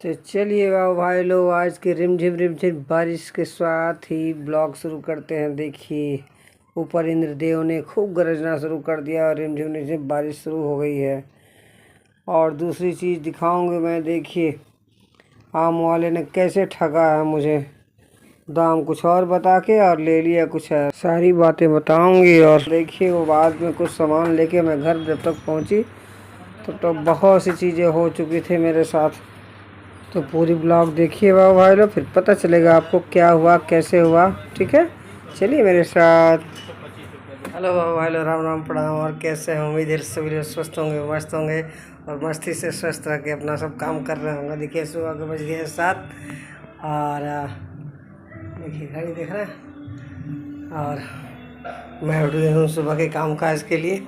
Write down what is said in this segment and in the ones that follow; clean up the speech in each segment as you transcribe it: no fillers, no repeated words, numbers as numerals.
तो चलिए वाह भाई लोग, आज के रिमझिम बारिश के साथ ही ब्लॉग शुरू करते हैं। देखिए ऊपर इंद्रदेव ने खूब गरजना शुरू कर दिया और रिमझिम बारिश शुरू हो गई है। और दूसरी चीज़ दिखाऊंगी मैं। देखिए आम वाले ने कैसे ठगा है मुझे, दाम कुछ और बता के और ले लिया कुछ है। सारी बातें बताऊंगी। और देखिए वो बाद में कुछ सामान लेके मैं घर जब तक पहुंची तब तो बहुत सी चीज़ें हो चुकी थी मेरे साथ। तो पूरी ब्लॉग देखिए भाई लोग, फिर पता चलेगा आपको क्या हुआ कैसे हुआ। ठीक है, चलिए मेरे साथ। हेलो भाई लोग, राम राम प्रणाम। और कैसे हैं? उम्मीद है सभी लोग स्वस्थ होंगे, मस्त होंगे और मस्ती से स्वस्थ रह के अपना सब काम कर रहे होंगे। देखिए सुबह के बज गए 7 और देखिए घड़ी देख रहे हैं और मैं उठ गई हूँ सुबह के काम काज के लिए।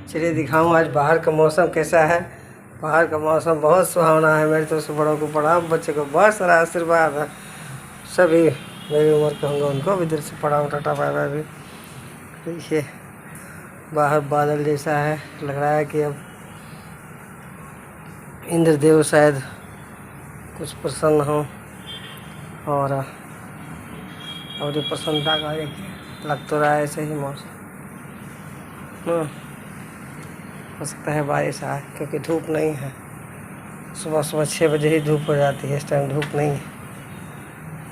चलिए दिखाऊँ आज बाहर का मौसम कैसा है। बाहर का मौसम बहुत सुहावना है। मेरे तो बड़ों को प्रणाम, बच्चे को बहुत सारा आशीर्वाद है। सभी मेरी उम्र के होंगे उनको भी दिल से प्रणाम, टाटा बाय बाय भी। देखिए बाहर बादल जैसा है, लग रहा है कि अब इंद्रदेव शायद कुछ प्रसन्न हो और और प्रसन्नता का एक लग तो रहा है ऐसे ही मौसम। हो सकता है बारिश आए क्योंकि धूप नहीं है। सुबह 6 बजे ही धूप हो जाती है, इस टाइम धूप नहीं है।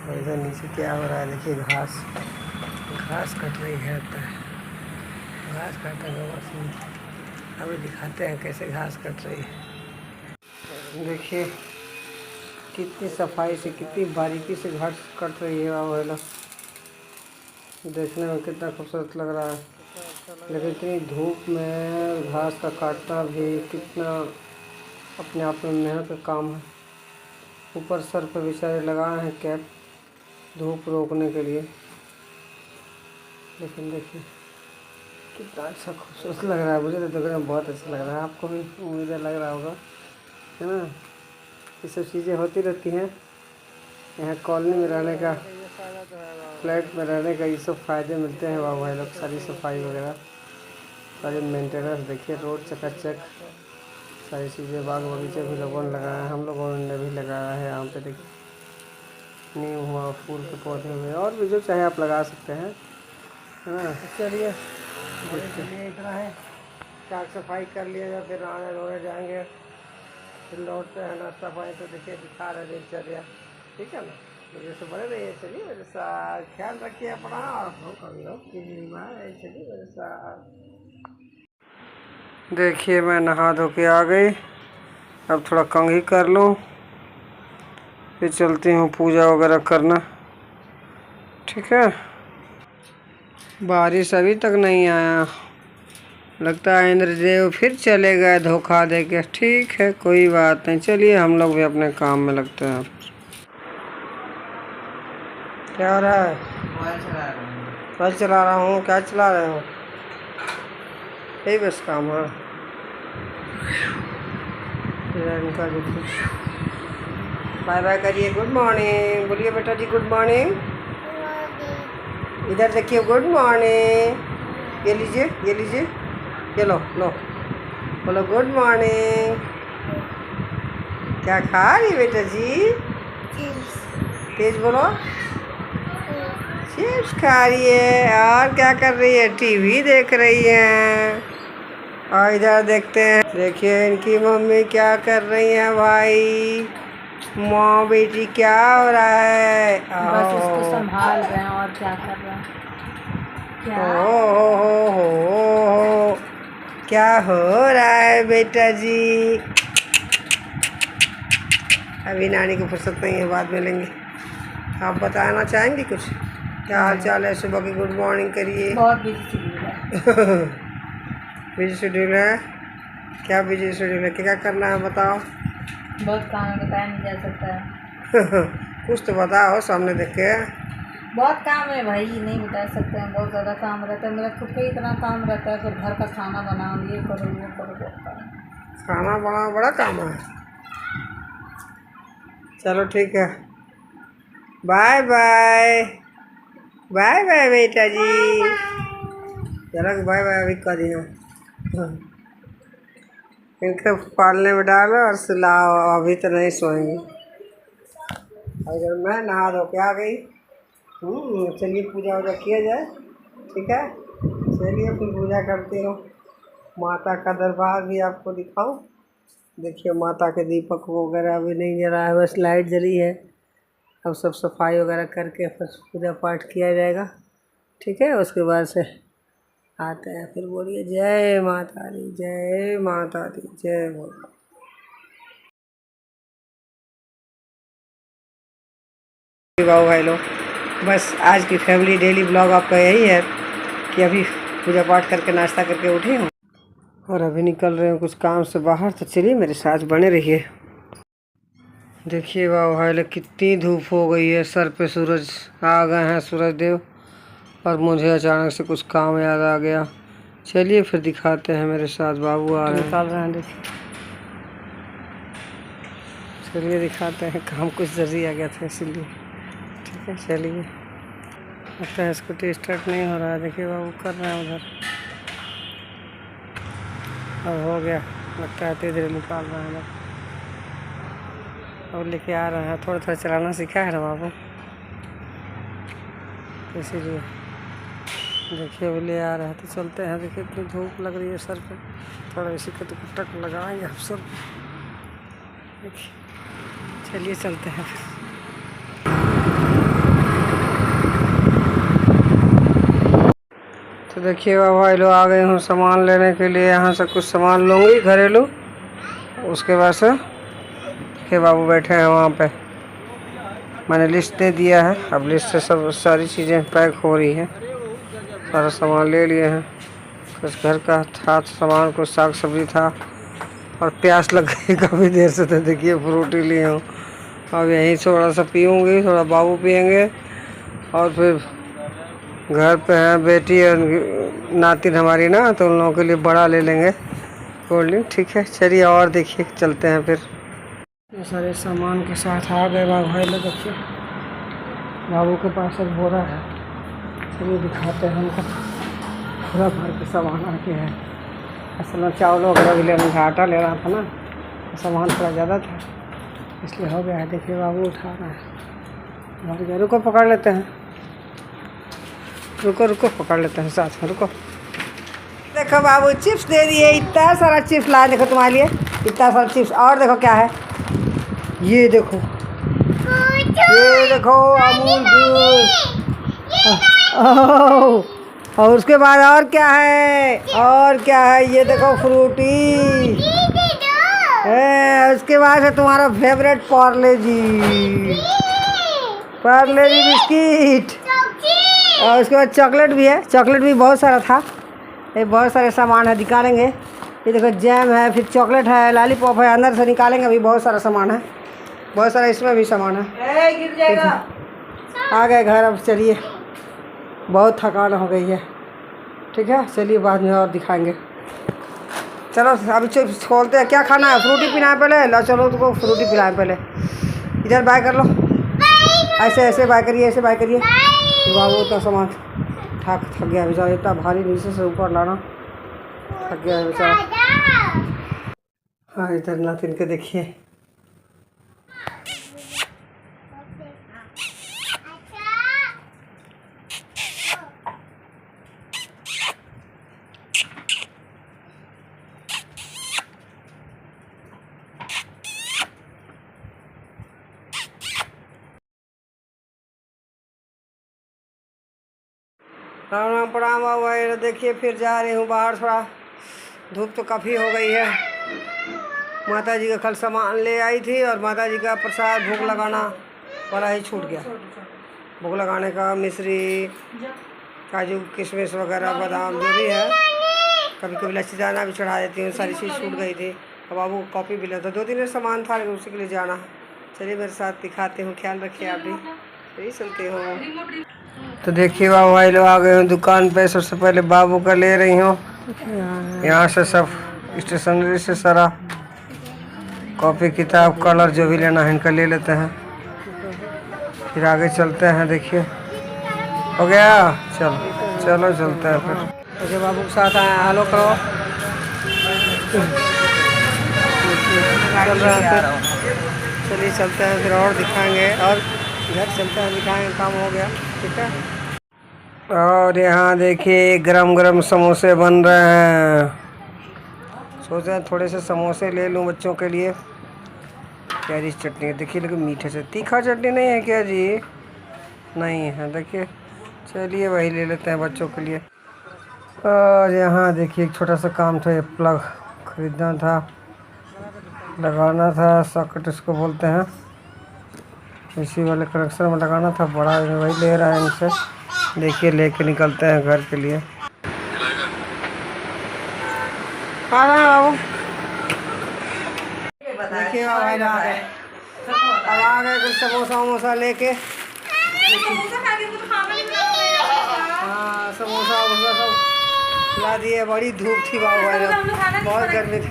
और इधर नीचे क्या हो रहा है देखिए, घास कट रही है। घास काटने मशीन अभी दिखाते हैं कैसे घास कट रही है। देखिए कितनी सफाई से कितनी बारीकी से घास कट रही है। वाला देखने में कितना खूबसूरत लग रहा है, लेकिन इतनी धूप में घास का काटना भी कितना अपने आप में मेहनत का काम है। ऊपर सर पर बेचारे लगाए हैं कैप धूप रोकने के लिए, लेकिन देखिए कितना अच्छा खूबसूरत लग रहा है। मुझे तो देखने में बहुत अच्छा लग रहा है, आपको भी उम्मीद लग रहा होगा, है ना। ये सब चीज़ें होती रहती हैं यहाँ कॉलोनी में रहने का, फ्लैट में रहने का। ये सब फ़ायदे मिलते हैं वाह भाई लोग। सारी सफाई वगैरह, सारी मेंटेनेंस, देखिए रोड चकाचक, सारी चीज़ें। बाग बगीचे भी लोगों ने लगाया है, हम लोगों ने भी लगाया है। यहाँ पे देखिए नीम हुआ, फूल के पौधे हुए, और भी जो चाहे आप लगा सकते हैं, है ना। चलिए इतना है, साफ सफाई कर लिया जाए, फिर नहाने धोने जाएंगे, फिर लौटते हैं नाश्ता पानी। तो देखिए दिखा रहे दिनचर्या, ठीक है ना। मेरे से बने रहिए, चलिए मेरे साथ, ख्याल रखिए अपना और कभी हो चलिए मेरे साथ। देखिए मैं नहा धो के आ गई, अब थोड़ा कंघी कर लूँ, फिर चलती हूँ पूजा वगैरह करना। ठीक है, बारिश अभी तक नहीं आया, लगता है इंद्रदेव फिर चले गए धोखा दे के। ठीक है कोई बात नहीं, चलिए हम लोग भी अपने काम में लगते हैं। क्या हो रहा है? मोबाइल चला रहा हूँ। क्या चला रहे हो? यही बस काम है इनका। बाय बाय करिए, गुड मॉर्निंग बोलिए बेटा जी, गुड मॉर्निंग। इधर देखिए, गुड मॉर्निंग। ये लीजिए ये लीजिए, ये लो लो, बोलो गुड मॉर्निंग। क्या खा रही बेटा जी? तेज बोलो। चिप्स खा रही है। और क्या कर रही है? टीवी देख रही है। और इधर देखते हैं, देखिए इनकी मम्मी क्या कर रही है भाई। माँ बेटी क्या हो रहा है? बस इसको संभाल रहे हैं और क्या कर रहे हैं। क्या हो क्या हो रहा है बेटा जी? अभी नानी को फुर्सत नहीं है, बाद में लेंगे। आप बताना चाहेंगे कुछ? क्या हाल चाल है? सुबह की गुड मॉर्निंग करिए। बहुत बिजी शेड्यूल है। बिजी शेड्यूल है? क्या बिजी शेड्यूल है? क्या करना है बताओ। बहुत काम है, बताया नहीं जा सकता है। कुछ तो बताओ सामने देख के। बहुत काम है भाई, नहीं बता सकते हैं। बहुत ज़्यादा काम रहता है, मेरा खुद का इतना काम रहता है, फिर घर का खाना बनाओ, ये करो वो करो, बहुत काम है। खाना बनाना बड़ा काम है। चलो ठीक है, बाय बाय। बाय बाय बेटा जी। चलो बाय बाय अभी कर दिया। इनको पालने में डालो और सुलाओ, अभी तो नहीं सोएंगे। अगर मैं नहा धो के आ गई। चलिए पूजा वूजा किया जाए, ठीक है। चलिए फिर पूजा करती हूँ। माता का दरबार भी आपको दिखाऊं। देखिए माता के दीपक वगैरह अभी नहीं जला है, बस लाइट जली है। अब सब सफाई वगैरह करके फिर पूजा पाठ किया जाएगा, ठीक है। उसके बाद से आते हैं, फिर बोलिए जय माता दी, जय माता दी, जय माता। बाबू भाई लोग, बस आज की फैमिली डेली ब्लॉग आपका यही है कि अभी पूजा पाठ करके नाश्ता करके उठे हूँ और अभी निकल रहे हैं कुछ काम से बाहर। तो चलिए मेरे साथ बने रहिए। देखिए बाबू भाई लोग, कितनी धूप हो गई है, सर पे सूरज आ गए हैं, सूरज देव। और मुझे अचानक से कुछ काम याद आ गया। चलिए फिर दिखाते हैं, मेरे साथ बाबू आ रहे हैं, निकाल रहे हैं। देखिए चलिए दिखाते हैं, काम कुछ जल्दी आ गया था इसीलिए, ठीक है। चलिए, लगता है स्कूटी स्टार्ट नहीं हो रहा है। देखिए बाबू कर रहे हैं उधर, अब हो गया, लगता है धीरे धीरे निकाल रहे हैं और लेके आ रहे हैं। थोड़ा थोड़ा चलाना सीखा है ना बाबू, इसीलिए देखिए वो ले आ रहा है। तो चलते हैं। देखिए इतनी धूप लग रही है सर पे, थोड़ा इसी का तो टक लगाएंगे आप सब। देखिए चलिए चलते हैं फिर। तो देखिए भाई लोग आ गए हूँ सामान लेने के लिए। यहाँ से कुछ सामान लूँगी घरेलू, उसके बाद से के बाबू बैठे हैं वहाँ पे। मैंने लिस्ट दे दिया है, अब लिस्ट से सब सारी चीज़ें पैक हो रही है। सारा सामान ले लिए हैं, कुछ घर का था सामान, कुछ साग सब्जी था और प्यास लग गई काफ़ी देर से। तो देखिए फ्रूटी लिए हूँ, अब यहीं थोड़ा सा पीऊँगी, थोड़ा बाबू पियेंगे और फिर घर पे हैं बेटी और नातिन हमारी ना, तो उन लोगों के लिए बड़ा ले लेंगे कोल्ड ड्रिंक, ठीक है। चलिए और देखिए चलते हैं फिर। ये सारे सामान के साथ आ गए बाबू भाई लोग। देखिए बाबू के पास एक बोरा है, चलिए दिखाते हैं हमको। पूरा भर के सामान आके है। असल में चावल वगैरह भी लेना था, आटा लेना था ना, तो सामान थोड़ा ज़्यादा था इसलिए हो गया है। देखिए बाबू उठा रहा है, भर गया। रुको पकड़ लेते हैं, रुको रुको पकड़ लेते हैं साथ में, रुको। देखो बाबू चिप्स दे दिए, इतना सारा चिप्स लाए। देखो तुम्हारे लिए इतना सारा चिप्स। और देखो क्या है, ये देखो, ये देखो अमूल जूस। और उसके बाद और क्या है, और क्या है, ये देखो फ्रूटी। उसके बाद है तुम्हारा फेवरेट पार्ले जी बिस्किट। और उसके बाद चॉकलेट भी है, चॉकलेट भी बहुत सारा था। ये बहुत सारे सामान है, निकालेंगे। ये देखो जैम है, फिर चॉकलेट है, लॉलीपॉप है, अंदर से निकालेंगे। अभी बहुत सारा सामान है, बहुत सारा इसमें भी सामान है। गिर जाएगा। आ गए घर, अब चलिए, बहुत थकान हो गई है, ठीक है। चलिए बाद में और दिखाएंगे। चलो अभी चिप्स खोलते हैं। क्या खाना है, फ्रूटी पीना है पहले? लो चलो तुमको फ्रूटी पिलाएं पहले। इधर बाय कर लो, ऐसे ऐसे बाय करिए, ऐसे बाय करिए। बाबू उतना सामान थक गया बेचारा, इतना भारी नीचे से ऊपर लाना, थक गया है बेचारा। हाँ इधर नातिन के देखिए, राम राम प्रणाम बाबू भाई। देखिए फिर जा रही हूँ बाहर, थोड़ा धूप तो काफ़ी हो गई है। माता जी का कल सामान ले आई थी और माता जी का प्रसाद भोग लगाना वाला ही छूट गया। भोग लगाने का मिश्री, काजू किशमिश वगैरह, बादाम जो भी है, कभी कभी लच्छी दाना भी चढ़ा देती हूँ, सारी चीज़ छूट गई थी। अब बाबू को कॉफ़ी भी लेता, 2-3 सामान था लेकिन उसी के लिए जाना है। चलिए मेरे साथ दिखाते हूँ, ख्याल रखिए आप भी, यही चलते हो। तो देखिए बाबू भाई लोग आ गए हूँ दुकान पे। सबसे पहले बाबू का ले रही हूँ, यहाँ से सब स्टेशनरी से सारा कॉपी किताब कलर जो भी लेना है इनका ले लेते हैं, फिर आगे चलते हैं। देखिए हो गया, चलो चलो चलते हैं फिर। ओके बाबू के साथ आए, हेलो करो, चल रहा है फिर। चलिए चलते हैं फिर और दिखाएंगे, और घर चलते हैं दिखाएंगे, काम हो गया। ठीक है। और यहाँ देखिए गरम गरम समोसे बन रहे हैं। सोच रहे हैं थोड़े से समोसे ले लूँ बच्चों के लिए। क्या जी चटनी है देखिए, लेकिन मीठा से तीखा चटनी नहीं है क्या जी? नहीं है देखिए। चलिए वही ले लेते हैं बच्चों के लिए। और यहाँ देखिए एक छोटा सा काम था, ये प्लग खरीदना था, लगाना था, सॉकेट इसको बोलते हैं, इसी वाले कनेक्शन में लगाना था। बड़ा वही ले रहा है इनसे। देखिए लेके निकलते हैं घर के लिए। आ रहे हैं बाबू, देखिए भाई आ गए, अब आ गए कुछ समोसा वमोसा लेके। हाँ समोसा वमोसा सब खिला दिए। बड़ी धूप थी बाबू भाई, बहुत गर्मी थी।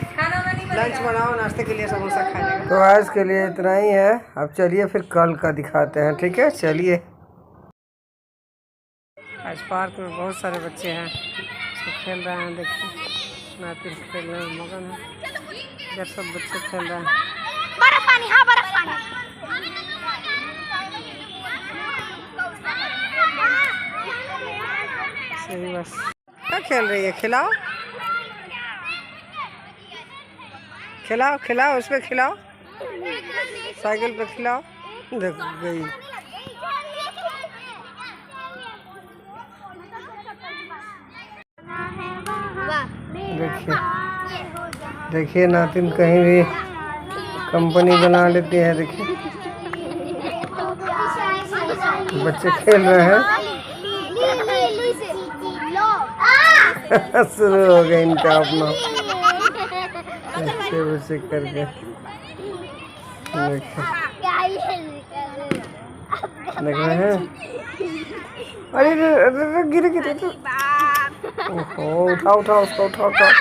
लंच बनाओ नाश्ते के लिए समोसा खाने। तो आज के लिए इतना ही है, अब चलिए फिर कल का दिखाते हैं। ठीक है चलिए। आज पार्क में बहुत सारे बच्चे हैं, सब खेल रहे हैं। देखिए नातिन खेलने में मगन है, इधर सब बच्चे खेल रहे हैं। बर्फ पानी, हाँ बर्फ पानी। सही बस। क्या खेल रही है? खिलाओ खिलाओ खिलाओ, उस पर खिलाओ, साइकिल पे खिलाओ। देख गई। देखिए देखिए नातिन कहीं भी कंपनी बना लेती है। देखिए बच्चे खेल रहे हैं। शुरू हो गया इनका अपना अच्छे बच्चे करके। देख रहे हैं। अरे गिरे गिरे तो। ओहो उठाओ उठाओ उसको, उठाओ उठाओ।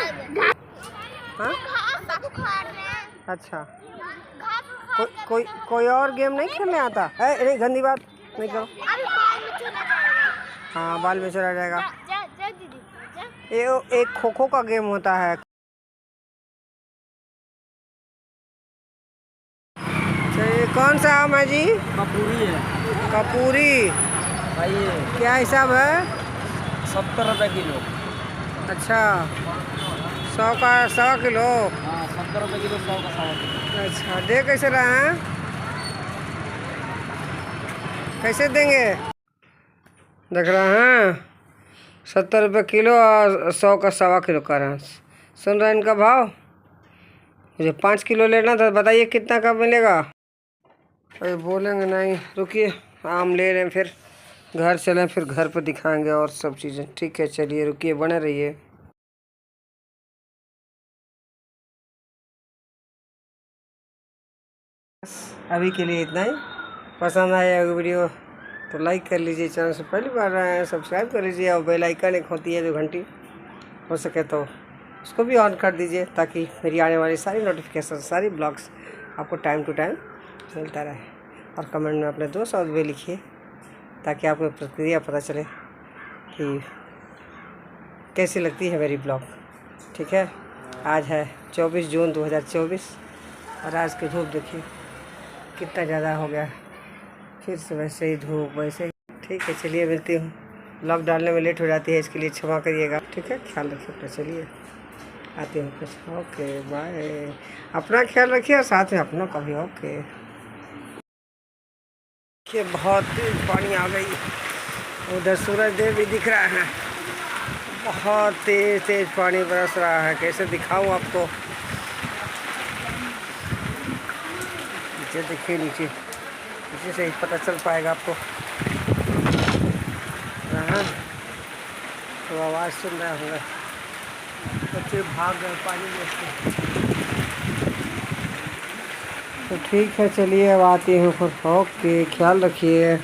हाँ अच्छा, कोई और गेम नहीं खेलने आता है? नहीं गंदी बात नहीं करो। हाँ बाल में चला जाएगा। ये एक खो खो का गेम होता है। चलिए कौन सा आम है जी? कपूरी है कपूरी। भाई, क्या हिसाब है? 70 रुपये किलो। अच्छा 100 का 100 किलो। हाँ 70 रुपये किलो, 100 का 100 किलो। अच्छा दे कैसे रहे हैं? कैसे देंगे? देख रहे हैं 70 रुपये किलो और 100 का 1.25 किलो का रहा। सुन रहे हैं इनका भाव? मुझे 5 किलो लेना था, बताइए कितना का मिलेगा? अरे बोलेंगे नहीं, रुकिए आम ले लें फिर घर चलें, फिर घर पर दिखाएंगे और सब चीज़ें। ठीक है चलिए रुकिए, बने रहिए। अभी के लिए इतना ही। पसंद आया वीडियो तो लाइक कर लीजिए, चैनल से पहली बार आए हैं सब्सक्राइब कर लीजिए, और बेल आइकन एक होती है जो घंटी, हो सके तो उसको भी ऑन कर दीजिए, ताकि मेरी आने वाली सारी नोटिफिकेशन, सारी ब्लॉग्स आपको टाइम टू टाइम मिलता रहे। और कमेंट में अपने 2 शब्द भी लिखिए, ताकि आपको प्रतिक्रिया पता चले कि कैसी लगती है मेरी ब्लॉग। ठीक है। आज है 24 जून 2024 और आज की धूप देखिए कितना ज़्यादा हो गया। फिर से वैसे ही धूप वैसे ही। ठीक है चलिए मिलती हूँ। ब्लॉग डालने में लेट हो जाती है, इसके लिए क्षमा करिएगा। ठीक है ख्याल रखिए अपना। चलिए आते हैं फिर। Okay bye. अपना ख्याल रखिए और साथ में अपनों का भी। ओके। देखिए बहुत तेज पानी आ गई, उधर सूरज देव भी दिख रहा है। बहुत तेज तेज पानी बरस रहा है, कैसे दिखाऊं आपको? नीचे देखिए, नीचे नीचे से ही पता चल पाएगा आपको। हाँ तो आवाज़ सुन रहा होगा, बच्चे भाग गए पानी में। तो ठीक है चलिए अब आती हूँ फिर। ओके ख्याल रखिए।